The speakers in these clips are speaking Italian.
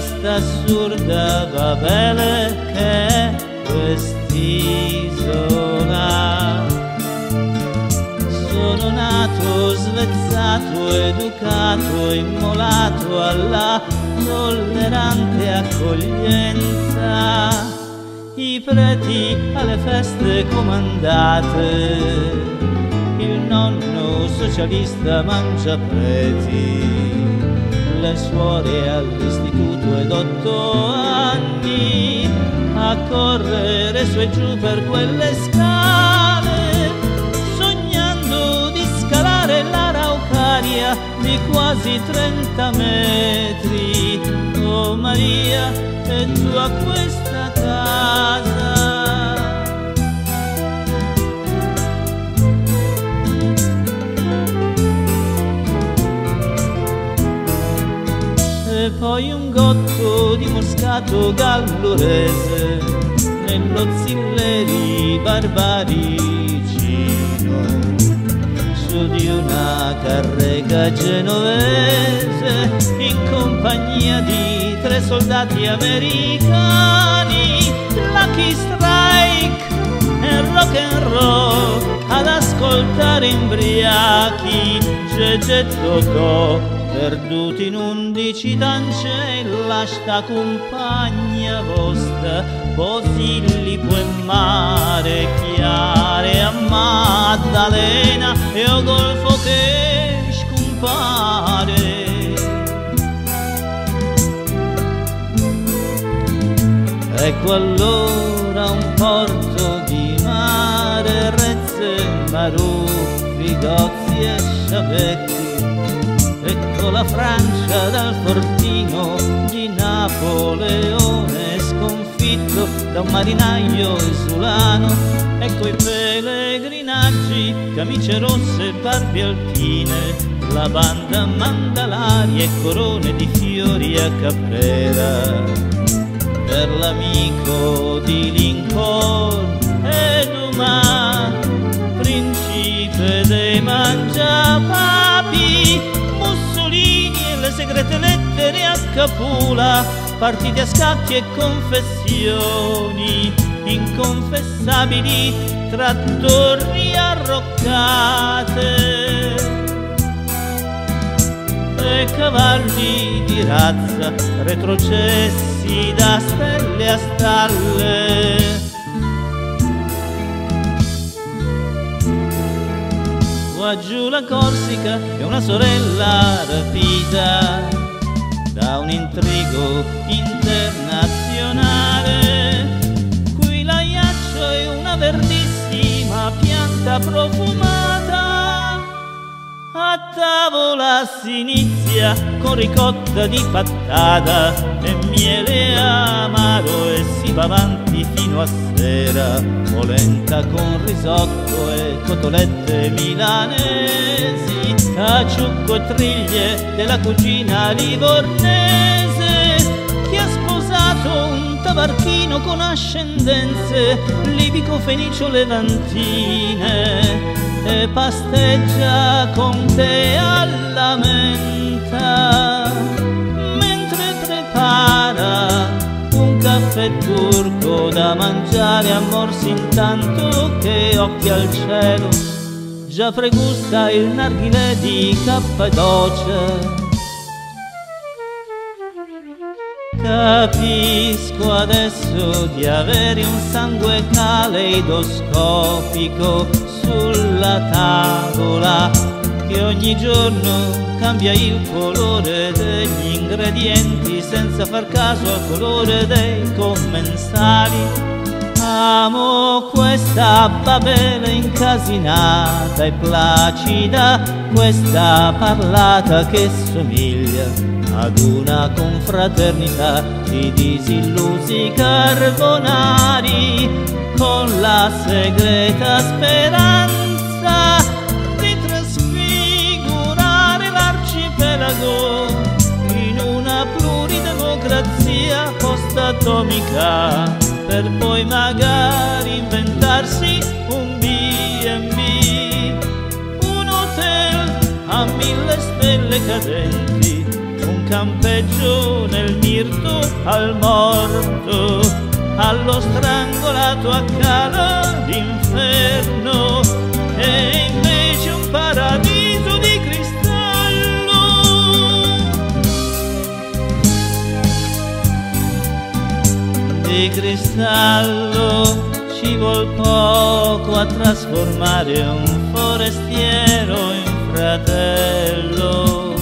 questa assurda Babele che è quest'isola. Sono nato, svezzato, educato, immolato alla tollerante accoglienza. I preti alle feste comandate, il nonno socialista mangia preti, le suore all'istituto ed 8 anni a correre su e giù per quelle scale, sognando di scalare l'Araucaria di quasi 30 metri. Oh Maria, e tu a questa casa? E poi un gotto di moscato gallurese nello Zilleri barbaricino, su di una carrega genovese in compagnia di 3 soldati americani. Lucky Strike e rock and roll ad ascoltare imbriachi Gege Totò, perduti in 11 tance, lascia compagna vostra, Posillipo e mare chiare a Maddalena e o golfo che scompare. Ecco allora un porto di mare, Rezze, Maruffi, Gozzi e Sciavecchi. Ecco la Francia dal fortino di Napoleone, sconfitto da un marinaio isolano. Ecco i pellegrinaggi, camicie rosse, barbe alpine, la banda Mandalari e corone di fiori a Caprera. Per l'amico di Lincoln e Dumas, principe dei mangiapapi, Mussolini e le segrete lettere a Capula, partite a scacchi e confessioni inconfessabili tra torri arroccate e cavalli di razza retrocessi da stelle a stalle. Qua giù la Corsica è una sorella rapita da un intrigo internazionale. Qui l'aiaccio è una verdissima pianta profumata. A tavola si inizia con ricotta di patata e miele amaro e si va avanti fino a sera, polenta con risotto e cotolette milanesi, caciucco e triglie della cugina livornese che ha sposato un tavarchino con ascendenze libico-fenicio-levantine e pasteggia con te alla menta mentre prepara un caffè turco da mangiare a morsi, intanto che occhi al cielo già pregusta il narghilè di Cappadocia. Capisco adesso di avere un sangue caleidoscopico sulla tavola, che ogni giorno cambia il colore degli ingredienti senza far caso al colore dei commensali. Amo questa Babele incasinata e placida, questa parlata che somiglia ad una confraternità di disillusi carbonari, con la segreta speranza di trasfigurare l'arcipelago in una pluridemocrazia post-atomica, per poi magari inventarsi un B&B, un hotel a 1000 stelle cadenti, un campeggio nel mirto al morto, allo strangolato a cala d'inferno, e invece un paradiso di cristallo. Di cristallo ci vuol poco a trasformare un forestiero in fratello.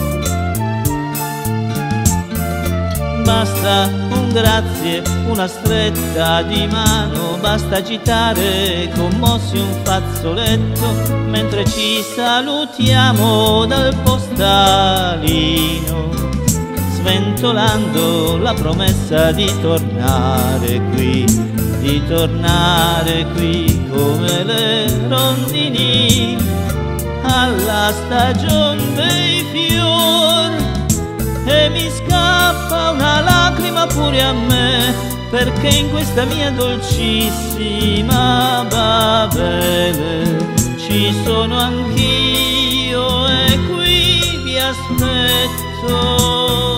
Basta un grazie, una stretta di mano, basta agitare commossi un fazzoletto mentre ci salutiamo dal postalino, sventolando la promessa di tornare qui come le rondini alla stagione dei fior. E mi scappa una lacrima pure a me, perché in questa mia dolcissima Babele ci sono anch'io e qui vi aspetto.